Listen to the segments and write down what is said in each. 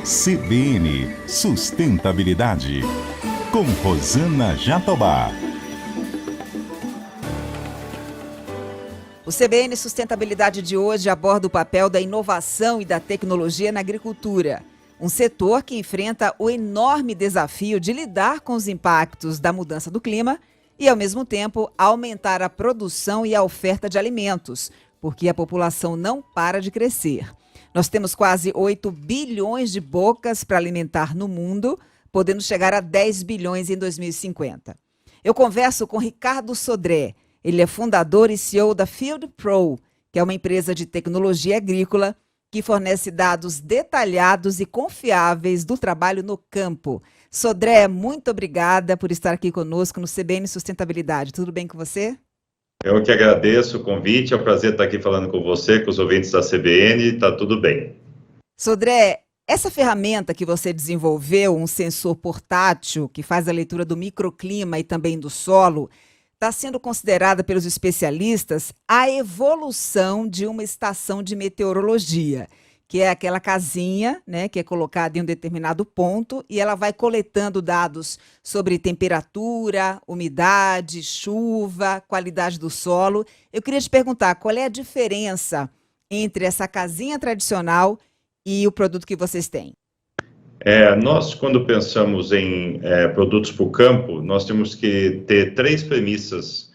CBN Sustentabilidade, com Rosana Jatobá. O CBN Sustentabilidade de hoje aborda o papel da inovação e da tecnologia na agricultura, um setor que enfrenta o enorme desafio de lidar com os impactos da mudança do clima e, ao mesmo tempo, aumentar a produção e a oferta de alimentos, porque a população não para de crescer. Nós temos quase 8 bilhões de bocas para alimentar no mundo, podendo chegar a 10 bilhões em 2050. Eu converso com Ricardo Sodré. Ele é fundador e CEO da FieldPro, que é uma empresa de tecnologia agrícola que fornece dados detalhados e confiáveis do trabalho no campo. Sodré, muito obrigada por estar aqui conosco no CBN Sustentabilidade. Tudo bem com você? Eu que agradeço o convite, é um prazer estar aqui falando com você, com os ouvintes da CBN, está tudo bem. Sodré, essa ferramenta que você desenvolveu, um sensor portátil que faz a leitura do microclima e também do solo, está sendo considerada pelos especialistas a evolução de uma estação de meteorologia, que é aquela casinha, né, que é colocada em um determinado ponto e ela vai coletando dados sobre temperatura, umidade, chuva, qualidade do solo. Eu queria te perguntar, qual é a diferença entre essa casinha tradicional e o produto que vocês têm? Nós, quando pensamos em produtos para o campo, nós temos que ter três premissas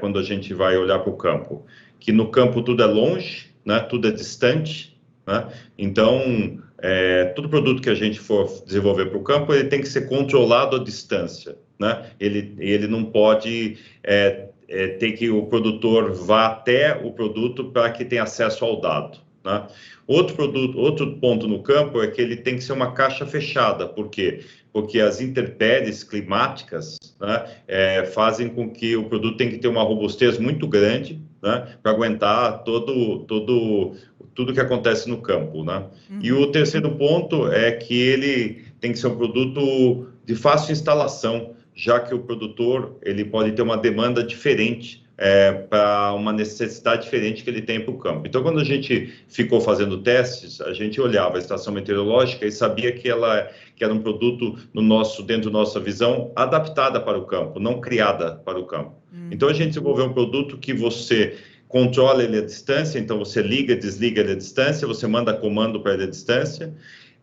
quando a gente vai olhar para o campo. Que no campo tudo é longe, né, tudo é distante, né? Então, todo produto que a gente for desenvolver para o campo, ele tem que ser controlado à distância, né? Ele não pode ter que o produtor vá até o produto para que tenha acesso ao dado, né? Outro ponto no campo é que ele tem que ser uma caixa fechada. Por quê? Porque as intempéries climáticas, né, fazem com que o produto tenha que ter uma robustez muito grande, né, para aguentar tudo que acontece no campo, né? E o terceiro ponto é que ele tem que ser um produto de fácil instalação, já que o produtor ele pode ter uma demanda diferente para uma necessidade diferente que ele tem para o campo. Então, quando a gente ficou fazendo testes, a gente olhava a estação meteorológica e sabia que que era um produto dentro da nossa visão adaptada para o campo, não criada para o campo. Então, a gente desenvolveu um produto que você controla ele à distância, então você liga e desliga ele à distância, você manda comando para ele à distância,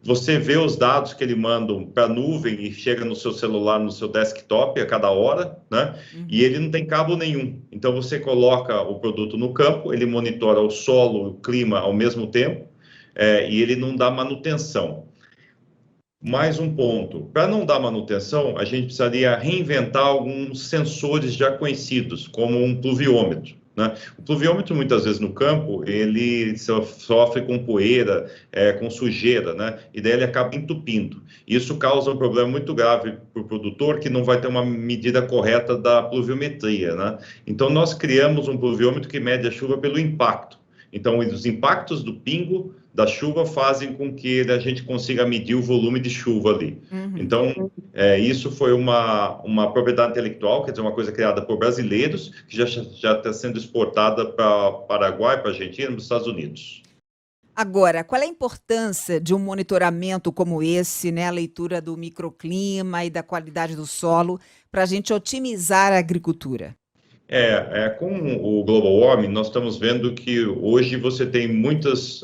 você vê os dados que ele manda para a nuvem e chega no seu celular, no seu desktop a cada hora, né? E ele não tem cabo nenhum. Então, você coloca o produto no campo, ele monitora o solo, o clima ao mesmo tempo, e ele não dá manutenção. Mais um ponto, para não dar manutenção, a gente precisaria reinventar alguns sensores já conhecidos, como um pluviômetro, né? O pluviômetro, muitas vezes no campo, ele sofre com poeira, com sujeira, né? E daí ele acaba entupindo. Isso causa um problema muito grave para o produtor, que não vai ter uma medida correta da pluviometria, né? Então, nós criamos um pluviômetro que mede a chuva pelo impacto. Então, os impactos do pingo da chuva fazem com que a gente consiga medir o volume de chuva ali. Então, isso foi uma propriedade intelectual, quer dizer, uma coisa criada por brasileiros, que já está sendo exportada para Paraguai, para Argentina e para os Estados Unidos. Agora, qual é a importância de um monitoramento como esse, né, a leitura do microclima e da qualidade do solo, para a gente otimizar a agricultura? Com o global warming, nós estamos vendo que hoje você tem muitas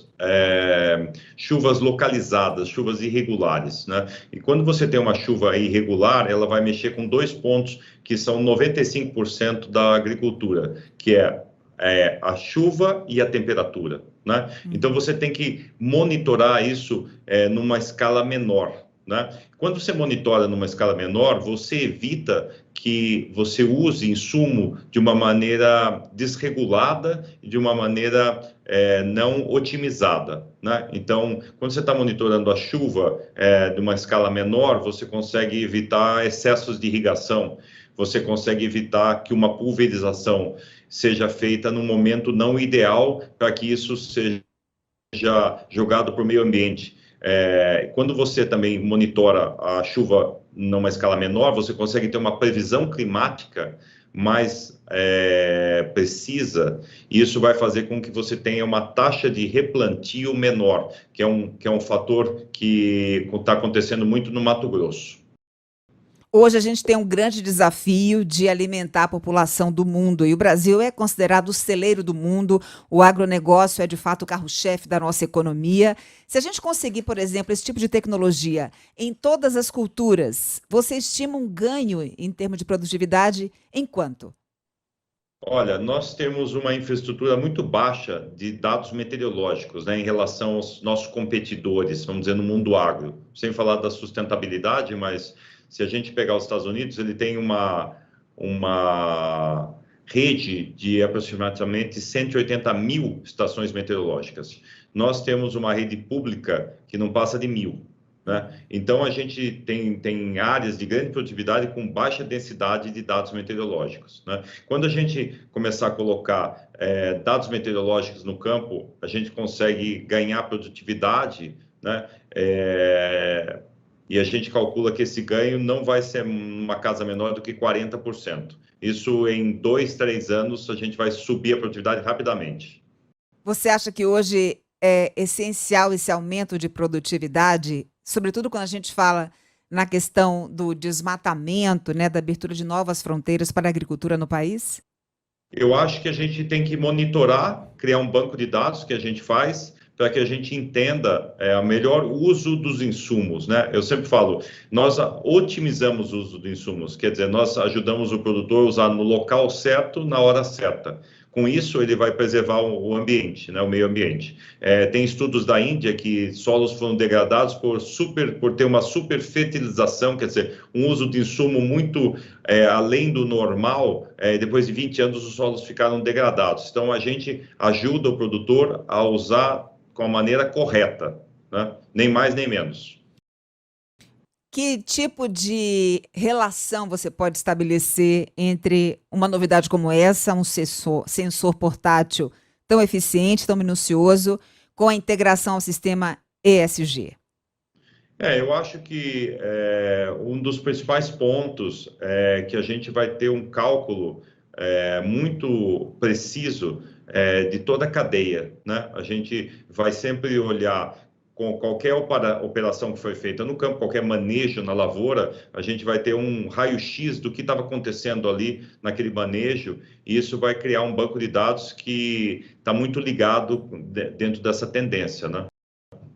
chuvas localizadas, chuvas irregulares, né? E quando você tem uma chuva irregular, ela vai mexer com dois pontos que são 95% da agricultura, que é a chuva e a temperatura, né? Então, você tem que monitorar isso numa escala menor, né? Quando você monitora numa escala menor, você evita que você use insumo de uma maneira desregulada e de uma maneira não otimizada, né? Então, quando você está monitorando a chuva de uma escala menor, você consegue evitar excessos de irrigação, você consegue evitar que uma pulverização seja feita no momento não ideal para que isso seja jogado para o meio ambiente. Quando você também monitora a chuva numa escala menor, você consegue ter uma previsão climática mais precisa, e isso vai fazer com que você tenha uma taxa de replantio menor, que é um fator que está acontecendo muito no Mato Grosso. Hoje a gente tem um grande desafio de alimentar a população do mundo e o Brasil é considerado o celeiro do mundo, o agronegócio é de fato o carro-chefe da nossa economia. Se a gente conseguir, por exemplo, esse tipo de tecnologia em todas as culturas, você estima um ganho em termos de produtividade em quanto? Olha, nós temos uma infraestrutura muito baixa de dados meteorológicos, né, em relação aos nossos competidores, vamos dizer, no mundo agro. Sem falar da sustentabilidade, mas se a gente pegar os Estados Unidos, ele tem uma rede de aproximadamente 180 mil estações meteorológicas. Nós temos uma rede pública que não passa de 1.000. Né? Então, a gente tem áreas de grande produtividade com baixa densidade de dados meteorológicos. Né? Quando a gente começar a colocar dados meteorológicos no campo, a gente consegue ganhar produtividade, né? E a gente calcula que esse ganho não vai ser uma casa menor do que 40%. Isso, em 2, 3 anos, a gente vai subir a produtividade rapidamente. Você acha que hoje é essencial esse aumento de produtividade, sobretudo quando a gente fala na questão do desmatamento, né, da abertura de novas fronteiras para a agricultura no país? Eu acho que a gente tem que monitorar, criar um banco de dados que a gente faz, para que a gente entenda o melhor uso dos insumos, né? Eu sempre falo, nós otimizamos o uso dos insumos, quer dizer, nós ajudamos o produtor a usar no local certo, na hora certa. Com isso, ele vai preservar o ambiente, né, o meio ambiente. Tem estudos da Índia que solos foram degradados por ter uma superfertilização, quer dizer, um uso de insumo muito além do normal. Depois de 20 anos, os solos ficaram degradados. Então, a gente ajuda o produtor a usar com a maneira correta, né? Nem mais nem menos. Que tipo de relação você pode estabelecer entre uma novidade como essa, um sensor portátil tão eficiente, tão minucioso, com a integração ao sistema ESG? Eu acho que um dos principais pontos é que a gente vai ter um cálculo muito preciso de toda a cadeia, né? A gente vai sempre olhar com qualquer operação que foi feita no campo, qualquer manejo na lavoura, a gente vai ter um raio-x do que estava acontecendo ali naquele manejo, e isso vai criar um banco de dados que está muito ligado dentro dessa tendência, né?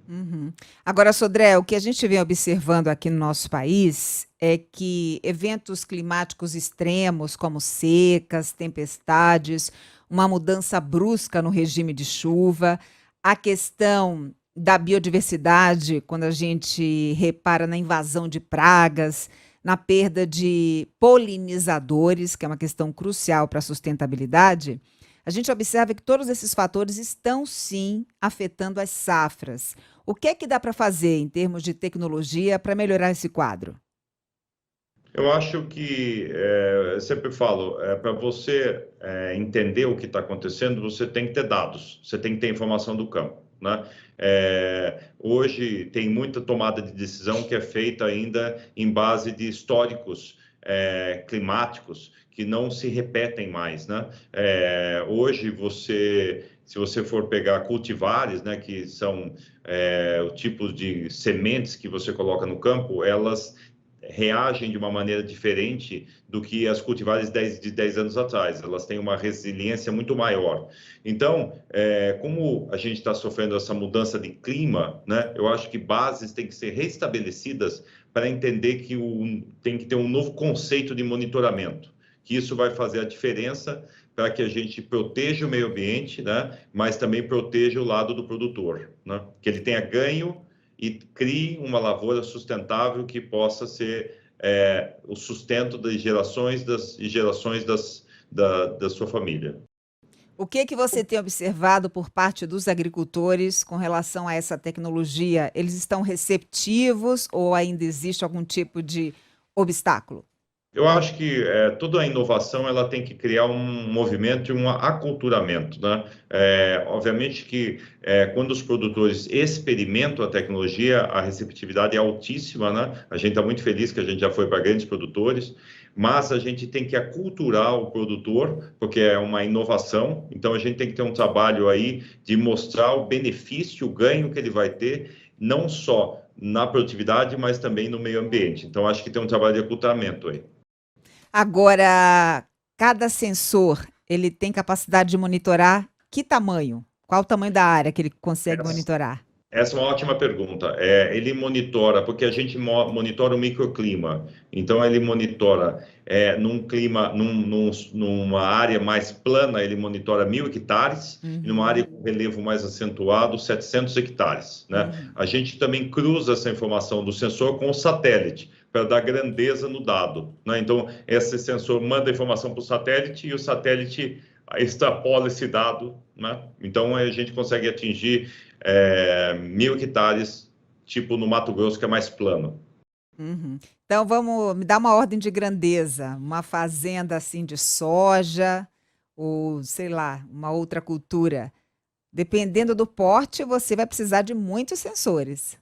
Uhum. Agora, Sodré, o que a gente vem observando aqui no nosso país é que eventos climáticos extremos, como secas, tempestades, uma mudança brusca no regime de chuva, a questão da biodiversidade, quando a gente repara na invasão de pragas, na perda de polinizadores, que é uma questão crucial para a sustentabilidade, a gente observa que todos esses fatores estão, sim, afetando as safras. O que é que dá para fazer em termos de tecnologia para melhorar esse quadro? Eu acho que, eu sempre falo, para você entender o que está acontecendo, você tem que ter dados, você tem que ter informação do campo, né? Hoje tem muita tomada de decisão que é feita ainda em base de históricos climáticos que não se repetem mais, né? Hoje se você for pegar cultivares, né, que são o tipo de sementes que você coloca no campo, elas reagem de uma maneira diferente do que as cultivares de 10 anos atrás. Elas têm uma resiliência muito maior. Então, como a gente está sofrendo essa mudança de clima, né, eu acho que bases têm que ser restabelecidas para entender que tem que ter um novo conceito de monitoramento, que isso vai fazer a diferença para que a gente proteja o meio ambiente, né, mas também proteja o lado do produtor, né, que ele tenha ganho e crie uma lavoura sustentável que possa ser o sustento das gerações da sua família. O que você tem observado por parte dos agricultores com relação a essa tecnologia? Eles estão receptivos ou ainda existe algum tipo de obstáculo? Eu acho que toda a inovação ela tem que criar um movimento e um aculturamento, né? Obviamente que quando os produtores experimentam a tecnologia, a receptividade é altíssima, né? A gente está muito feliz que a gente já foi para grandes produtores, mas a gente tem que aculturar o produtor, porque é uma inovação, então a gente tem que ter um trabalho aí de mostrar o benefício, o ganho que ele vai ter, não só na produtividade, mas também no meio ambiente. Então, acho que tem um trabalho de aculturamento aí. Agora, cada sensor, ele tem capacidade de monitorar que tamanho? Qual o tamanho da área que ele consegue monitorar? Essa é uma ótima pergunta. Ele monitora, porque a gente monitora o microclima. Então, ele monitora num clima, numa área mais plana, ele monitora 1.000 hectares, e numa área com relevo mais acentuado, 700 hectares. Né? A gente também cruza essa informação do sensor com o satélite, para dar grandeza no dado. Né? Então, esse sensor manda a informação para o satélite e o satélite extrapola esse dado. Né? Então, a gente consegue atingir 1.000 hectares, tipo no Mato Grosso, que é mais plano. Então, vamos me dar uma ordem de grandeza. Uma fazenda assim de soja, ou sei lá, uma outra cultura. Dependendo do porte, você vai precisar de muitos sensores.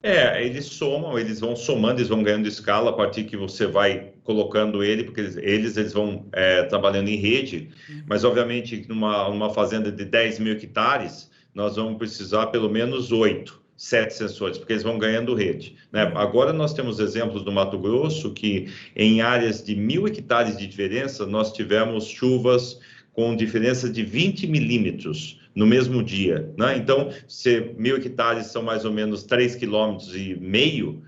Eles somam, eles vão somando, eles vão ganhando escala a partir que você vai colocando ele, porque eles vão trabalhando em rede, mas obviamente numa fazenda de 10.000 hectares, nós vamos precisar pelo menos 8, 7 sensores, porque eles vão ganhando rede. Né? Agora nós temos exemplos do Mato Grosso que em áreas de 1.000 hectares de diferença, nós tivemos chuvas com diferença de 20 milímetros no mesmo dia. Né? Então, se 1.000 hectares são mais ou menos 3,5 km,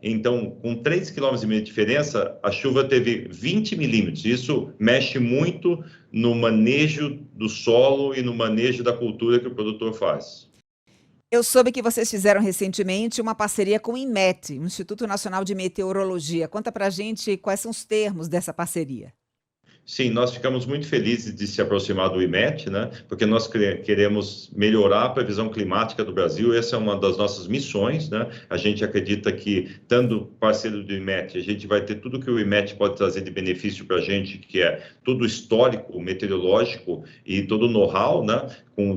então, com 3,5 km de diferença, a chuva teve 20 milímetros. Isso mexe muito no manejo do solo e no manejo da cultura que o produtor faz. Eu soube que vocês fizeram recentemente uma parceria com o INMET, o Instituto Nacional de Meteorologia. Conta pra gente quais são os termos dessa parceria. Sim, nós ficamos muito felizes de se aproximar do IMET, né? Porque nós queremos melhorar a previsão climática do Brasil, essa é uma das nossas missões, né? A gente acredita que, estando parceiro do IMET, a gente vai ter tudo que o IMET pode trazer de benefício para a gente, que é todo o histórico meteorológico e todo o know-how, né?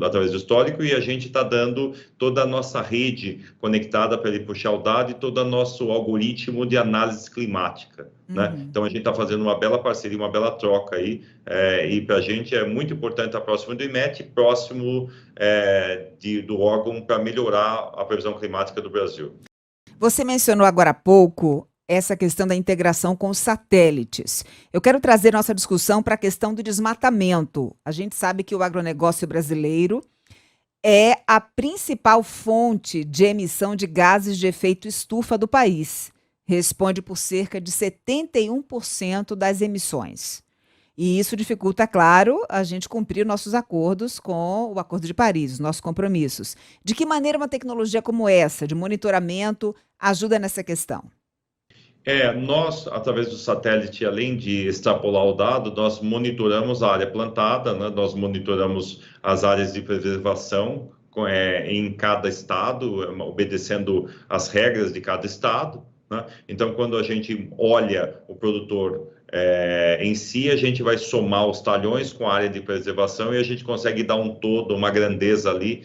Através do histórico, e a gente está dando toda a nossa rede conectada para ele puxar o dado e todo o nosso algoritmo de análise climática. Né? Então, a gente está fazendo uma bela parceria, uma bela troca aí, e para a gente é muito importante estar próximo do IMET, próximo do órgão para melhorar a previsão climática do Brasil. Você mencionou agora há pouco essa questão da integração com os satélites. Eu quero trazer nossa discussão para a questão do desmatamento. A gente sabe que o agronegócio brasileiro é a principal fonte de emissão de gases de efeito estufa do país. Responde por cerca de 71% das emissões. E isso dificulta, claro, a gente cumprir nossos acordos com o Acordo de Paris, os nossos compromissos. De que maneira uma tecnologia como essa, de monitoramento, ajuda nessa questão? Nós, através do satélite, além de extrapolar o dado, nós monitoramos a área plantada, né? Nós monitoramos as áreas de preservação em cada estado, obedecendo as regras de cada estado. Né? Então, quando a gente olha o produtor em si, a gente vai somar os talhões com a área de preservação e a gente consegue dar um todo, uma grandeza ali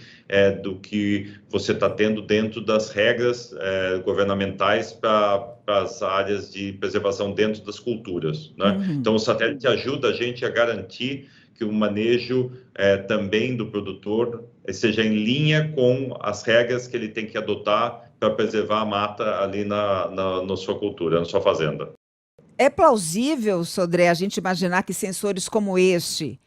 do que você está tendo dentro das regras governamentais para as áreas de preservação dentro das culturas. Né? Então, o satélite ajuda a gente a garantir que o manejo também do produtor seja em linha com as regras que ele tem que adotar para preservar a mata ali na sua cultura, na sua fazenda. É plausível, Sodré, a gente imaginar que sensores como este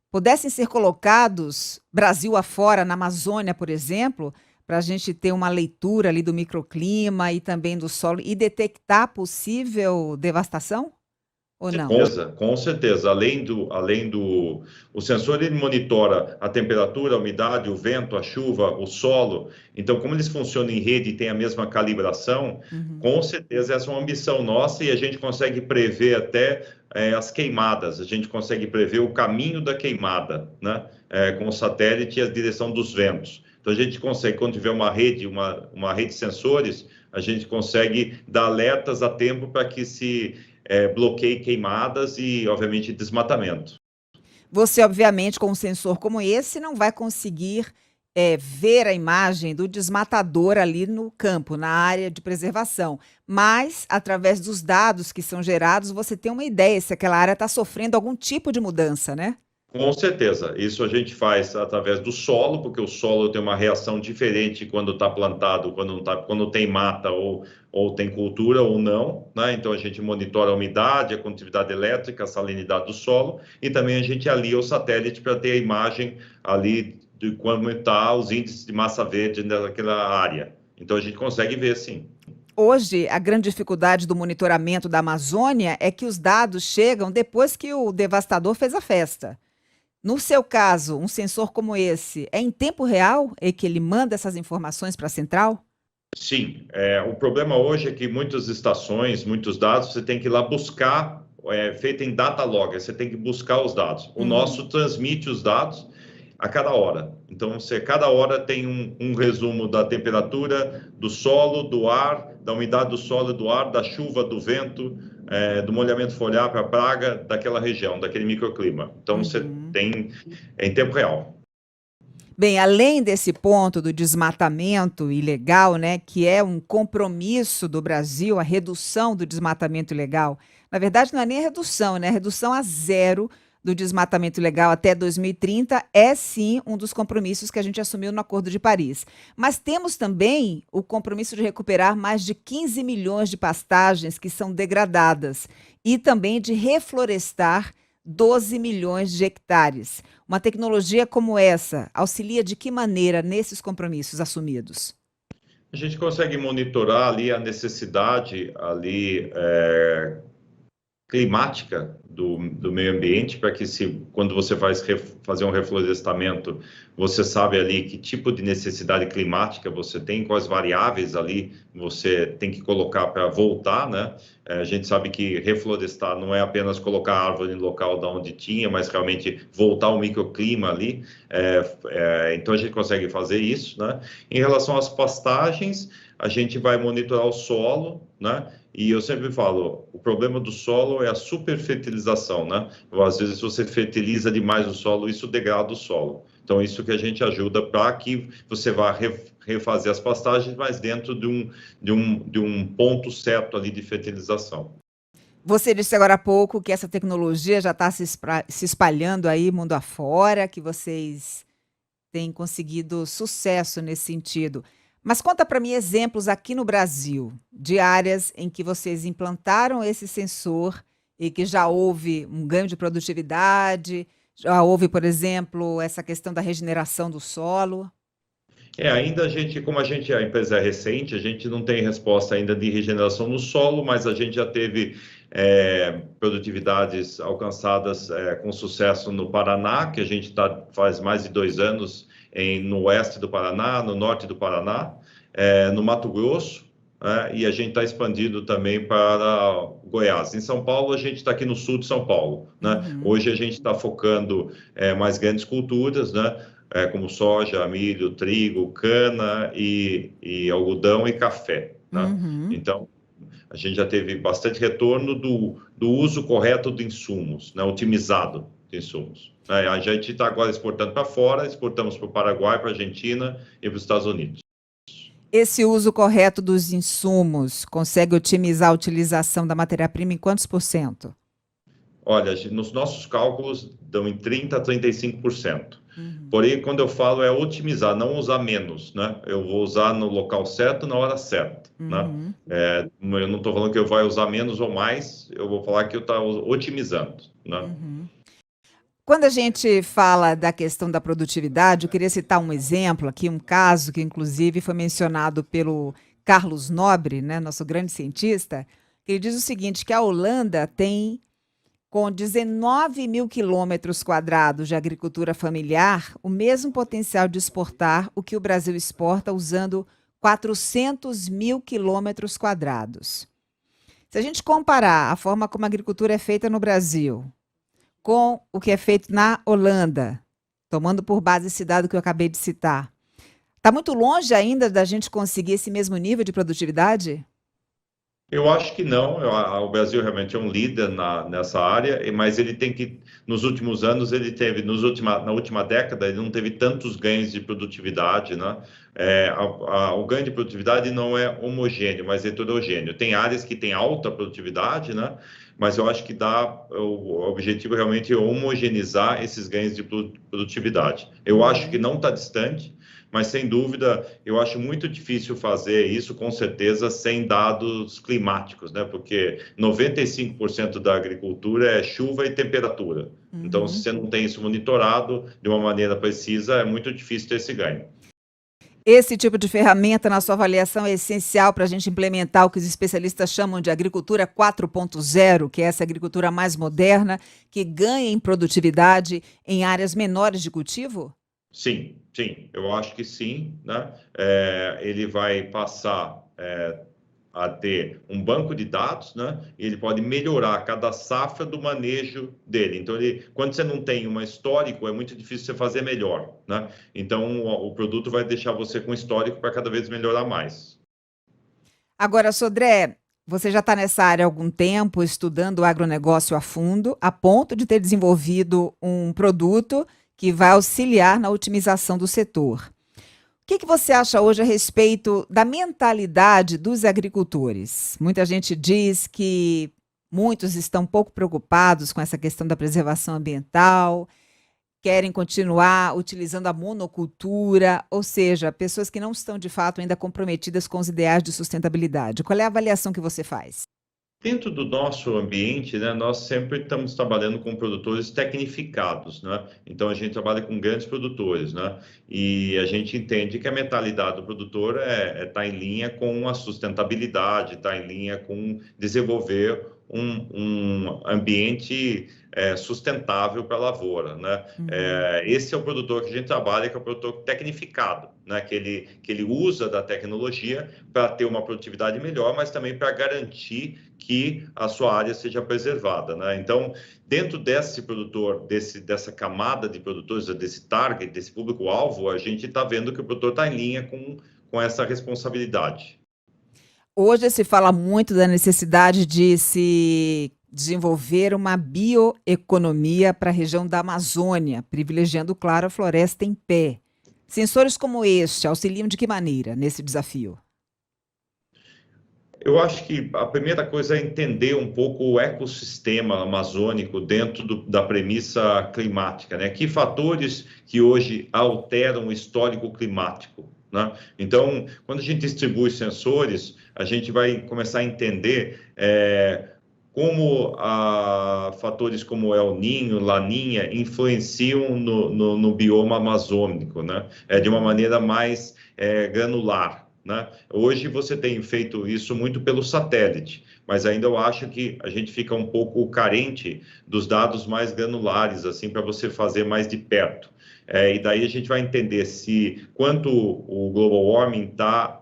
pudessem ser colocados Brasil afora, na Amazônia, por exemplo, para a gente ter uma leitura ali do microclima e também do solo e detectar possível devastação? Ou não? Com certeza. O sensor, ele monitora a temperatura, a umidade, o vento, a chuva, o solo. Então, como eles funcionam em rede e têm a mesma calibração, com certeza essa é uma ambição nossa e a gente consegue prever até as queimadas. A gente consegue prever o caminho da queimada, né? Com o satélite e a direção dos ventos. Então, a gente consegue, quando tiver uma rede de sensores, a gente consegue dar alertas a tempo para que se bloqueie queimadas e, obviamente, desmatamento. Você, obviamente, com um sensor como esse, não vai conseguir ver a imagem do desmatador ali no campo, na área de preservação, mas através dos dados que são gerados, você tem uma ideia se aquela área está sofrendo algum tipo de mudança, né? Com certeza, isso a gente faz através do solo, porque o solo tem uma reação diferente quando está plantado, quando tem mata ou tem cultura ou não, né? Então a gente monitora a umidade, a condutividade elétrica, a salinidade do solo e também a gente alia o satélite para ter a imagem ali de como está os índices de massa verde naquela área. Então a gente consegue ver sim. Hoje, a grande dificuldade do monitoramento da Amazônia é que os dados chegam depois que o devastador fez a festa. No seu caso, um sensor como esse, é em tempo real é que ele manda essas informações para a central? Sim, o problema hoje é que muitas estações, muitos dados, você tem que ir lá buscar, feito em data logger, você tem que buscar os dados. O nosso transmite os dados a cada hora. Então, você cada hora tem um resumo da temperatura, do solo, do ar, da umidade do solo e do ar, da chuva, do vento, do molhamento foliar para a praga daquela região, daquele microclima. Então, você tem em tempo real. Bem, além desse ponto do desmatamento ilegal, né, que é um compromisso do Brasil, a redução do desmatamento ilegal, na verdade não é nem a redução, né? A redução a zero do desmatamento ilegal até 2030 é sim um dos compromissos que a gente assumiu no Acordo de Paris. Mas temos também o compromisso de recuperar mais de 15 milhões de pastagens que são degradadas e também de reflorestar 12 milhões de hectares. Uma tecnologia como essa auxilia de que maneira nesses compromissos assumidos? A gente consegue monitorar ali a necessidade ali climática do meio ambiente para que quando você vai fazer um reflorestamento, você sabe ali que tipo de necessidade climática você tem, quais variáveis ali você tem que colocar para voltar, né? A gente sabe que reflorestar não é apenas colocar árvore no local da onde tinha, mas realmente voltar ao microclima ali. Então a gente consegue fazer isso, né? Em relação às pastagens, a gente vai monitorar o solo, né? E eu sempre falo, o problema do solo é a superfertilização, né? Às vezes você fertiliza demais o solo, isso degrada o solo. Então, isso que a gente ajuda para que você vá refazer as pastagens, mas dentro de um ponto certo ali de fertilização. Você disse agora há pouco que essa tecnologia já está se espalhando aí mundo afora, que vocês têm conseguido sucesso nesse sentido. Mas conta para mim exemplos aqui no Brasil de áreas em que vocês implantaram esse sensor e que já houve um ganho de produtividade, já houve, por exemplo, essa questão da regeneração do solo. Ainda como a empresa é recente, a gente não tem resposta ainda de regeneração no solo, mas a gente já teve produtividades alcançadas com sucesso no Paraná, que a gente faz mais de 2 anos no oeste do Paraná, no norte do Paraná, no Mato Grosso, e a gente está expandindo também para Goiás. Em São Paulo, a gente está aqui no sul de São Paulo, né? Hoje a gente está focando mais grandes culturas, né? Como soja, milho, trigo, cana e algodão e café, né? Então, a gente já teve bastante retorno do uso correto de insumos, né? Otimizado de insumos. A gente está agora exportando para fora, exportamos para o Paraguai, para a Argentina e para os Estados Unidos. Esse uso correto dos insumos consegue otimizar a utilização da matéria-prima em quantos por cento? Olha, nos nossos cálculos dão em 30% a 35%. Porém, quando eu falo é otimizar, não usar menos, né? Eu vou usar no local certo, na hora certa, né? Eu não estou falando que eu vou usar menos ou mais, eu vou falar que eu estou otimizando, né? Quando a gente fala da questão da produtividade, eu queria citar um exemplo aqui, um caso que inclusive foi mencionado pelo Carlos Nobre, né, nosso grande cientista, que ele diz o seguinte, que a Holanda tem, com 19 mil quilômetros quadrados de agricultura familiar, o mesmo potencial de exportar o que o Brasil exporta usando 400 mil quilômetros quadrados. Se a gente comparar a forma como a agricultura é feita no Brasil com o que é feito na Holanda, tomando por base esse dado que eu acabei de citar, está muito longe ainda da gente conseguir esse mesmo nível de produtividade? Eu acho que não. O Brasil realmente é um líder nessa área, mas ele tem que, nos últimos anos, ele teve, na última década, ele não teve tantos ganhos de produtividade, né? O ganho de produtividade não é homogêneo, mas heterogêneo. Tem áreas que têm alta produtividade, né? Mas eu acho que o objetivo realmente é homogeneizar esses ganhos de produtividade. Eu acho que Uhum. não está distante, mas sem dúvida eu acho muito difícil fazer isso, com certeza, sem dados climáticos, né? Porque 95% da agricultura é chuva e temperatura. Então, se Uhum. você não tem isso monitorado de uma maneira precisa, é muito difícil ter esse ganho. Esse tipo de ferramenta, na sua avaliação, é essencial para a gente implementar o que os especialistas chamam de agricultura 4.0, que é essa agricultura mais moderna, que ganha em produtividade em áreas menores de cultivo? Sim, sim, eu acho que sim, né? Ele vai passar a ter um banco de dados, né? E ele pode melhorar cada safra do manejo dele. Então, quando você não tem um histórico, é muito difícil você fazer melhor, né? Então, o produto vai deixar você com histórico para cada vez melhorar mais. Agora, Sodré, você já está nessa área há algum tempo, estudando o agronegócio a fundo, a ponto de ter desenvolvido um produto que vai auxiliar na otimização do setor. O que você acha hoje a respeito da mentalidade dos agricultores? Muita gente diz que muitos estão pouco preocupados com essa questão da preservação ambiental, querem continuar utilizando a monocultura, ou seja, pessoas que não estão de fato ainda comprometidas com os ideais de sustentabilidade. Qual é a avaliação que você faz? Dentro do nosso ambiente, né, nós sempre estamos trabalhando com produtores tecnificados, né? Então a gente trabalha com grandes produtores, né? E a gente entende que a mentalidade do produtor é estar em linha com a sustentabilidade, estar em linha com desenvolver um ambiente sustentável para a lavoura, né? Uhum. Esse é o produtor que a gente trabalha, que é o produtor tecnificado, né? Que ele usa da tecnologia para ter uma produtividade melhor, mas também para garantir que a sua área seja preservada, né? Então, dentro desse produtor, dessa camada de produtores, desse target, desse público-alvo, a gente está vendo que o produtor está em linha com essa responsabilidade. Hoje se fala muito da necessidade de se desenvolver uma bioeconomia para a região da Amazônia, privilegiando, claro, a floresta em pé. Sensores como este auxiliam de que maneira nesse desafio? Eu acho que a primeira coisa é entender um pouco o ecossistema amazônico dentro da premissa climática, né? Que fatores que hoje alteram o histórico climático, né? Então, quando a gente distribui sensores, a gente vai começar a entender como fatores como El Niño, Laninha influenciam no bioma amazônico, né? De uma Uhum. maneira mais granular, né? Hoje você tem feito isso muito pelo satélite, mas ainda eu acho que a gente fica um pouco carente dos dados mais granulares, assim, para você fazer mais de perto. E daí a gente vai entender se quanto o global warming está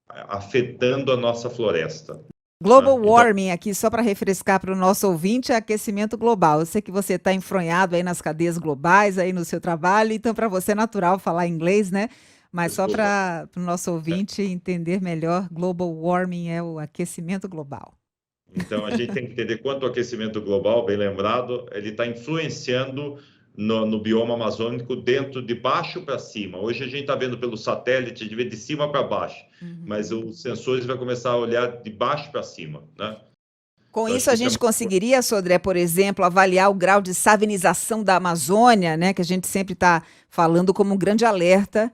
afetando a nossa floresta, Global né? Então, warming, aqui só para refrescar para o nosso ouvinte, é aquecimento global. Eu sei que você está enfronhado aí nas cadeias globais, aí no seu trabalho, então para você é natural falar inglês, né? Mas só desculpa. para o nosso ouvinte entender melhor, global warming é o aquecimento global. Então, a gente tem que entender quanto o aquecimento global, bem lembrado, ele está influenciando no bioma amazônico dentro de baixo para cima. Hoje a gente está vendo pelo satélite de ver de cima para baixo, mas Uhum. os sensores vão começar a olhar de baixo para cima, né? Com Eu acho isso, que a isso é gente muito importante. conseguiria, Sodré, por exemplo, avaliar o grau de savanização da Amazônia, né? Que a gente sempre está falando como um grande alerta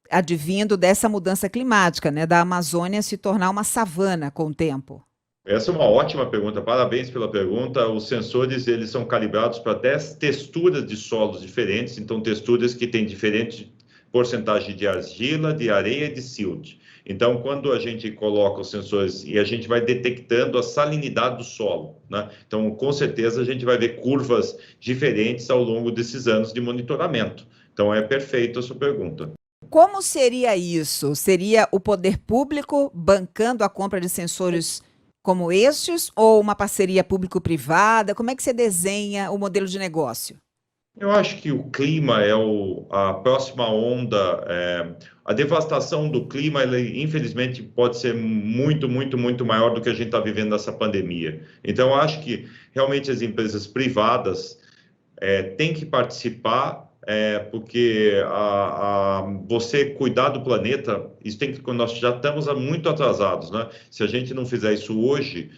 advindo dessa mudança climática, né? Da Amazônia se tornar uma savana com o tempo. Essa é uma ótima pergunta, parabéns pela pergunta. Os sensores, eles são calibrados para 10 texturas de solos diferentes, então texturas que têm diferente porcentagem de argila, de areia e de silt. Então, quando a gente coloca os sensores e a gente vai detectando a salinidade do solo, né? Então, com certeza, a gente vai ver curvas diferentes ao longo desses anos de monitoramento. Então, é perfeito a sua pergunta. Como seria isso? Seria o poder público bancando a compra de sensores como estes ou uma parceria público-privada? Como é que você desenha o modelo de negócio? Eu acho que o clima é a próxima onda. A devastação do clima, ele, infelizmente, pode ser muito, muito, muito maior do que a gente está vivendo nessa pandemia. Então, eu acho que realmente as empresas privadas têm que participar, porque você cuidar do planeta, isso tem que, nós já estamos muito atrasados, né? Se a gente não fizer isso hoje,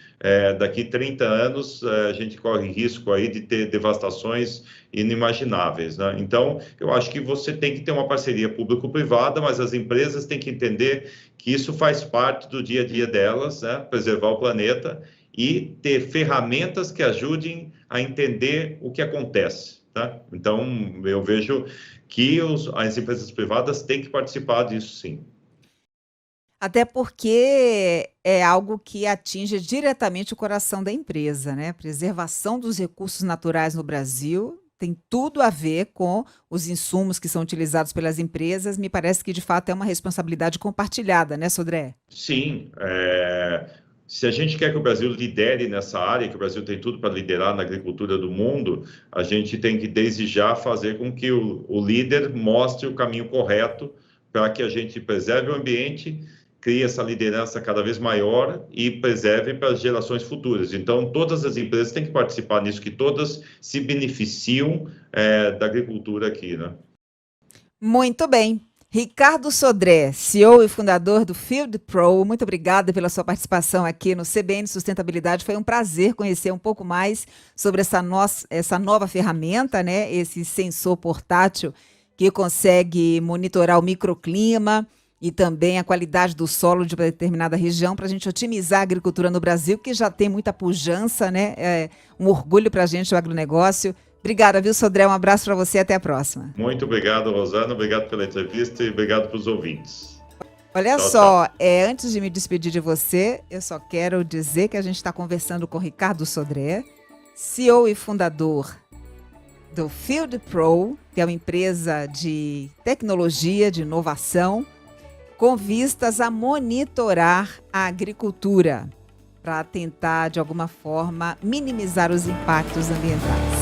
daqui 30 anos, a gente corre risco aí de ter devastações inimagináveis, né? Então, eu acho que você tem que ter uma parceria público-privada, mas as empresas têm que entender que isso faz parte do dia a dia delas, né? Preservar o planeta e ter ferramentas que ajudem a entender o que acontece, tá? Então, eu vejo que as empresas privadas têm que participar disso, sim. Até porque é algo que atinge diretamente o coração da empresa, né? Preservação dos recursos naturais no Brasil tem tudo a ver com os insumos que são utilizados pelas empresas. Me parece que, de fato, é uma responsabilidade compartilhada, né, Sodré? Sim, se a gente quer que o Brasil lidere nessa área, que o Brasil tem tudo para liderar na agricultura do mundo, a gente tem que, desde já, fazer com que o líder mostre o caminho correto para que a gente preserve o ambiente, crie essa liderança cada vez maior e preserve para as gerações futuras. Então, todas as empresas têm que participar nisso, que todas se beneficiam da agricultura aqui, né? Muito bem. Ricardo Sodré, CEO e fundador do Field Pro, muito obrigada pela sua participação aqui no CBN Sustentabilidade. Foi um prazer conhecer um pouco mais sobre essa nova ferramenta, né? Esse sensor portátil que consegue monitorar o microclima e também a qualidade do solo de uma determinada região para a gente otimizar a agricultura no Brasil, que já tem muita pujança, né? É um orgulho para a gente o agronegócio. Obrigada, viu, Sodré? Um abraço para você e até a próxima. Muito obrigado, Rosana. Obrigado pela entrevista e obrigado para os ouvintes. Olha Tchau, só, tchau. antes de me despedir de você, eu só quero dizer que a gente está conversando com Ricardo Sodré, CEO e fundador do Field Pro, que é uma empresa de tecnologia, de inovação, com vistas a monitorar a agricultura, para tentar, de alguma forma, minimizar os impactos ambientais.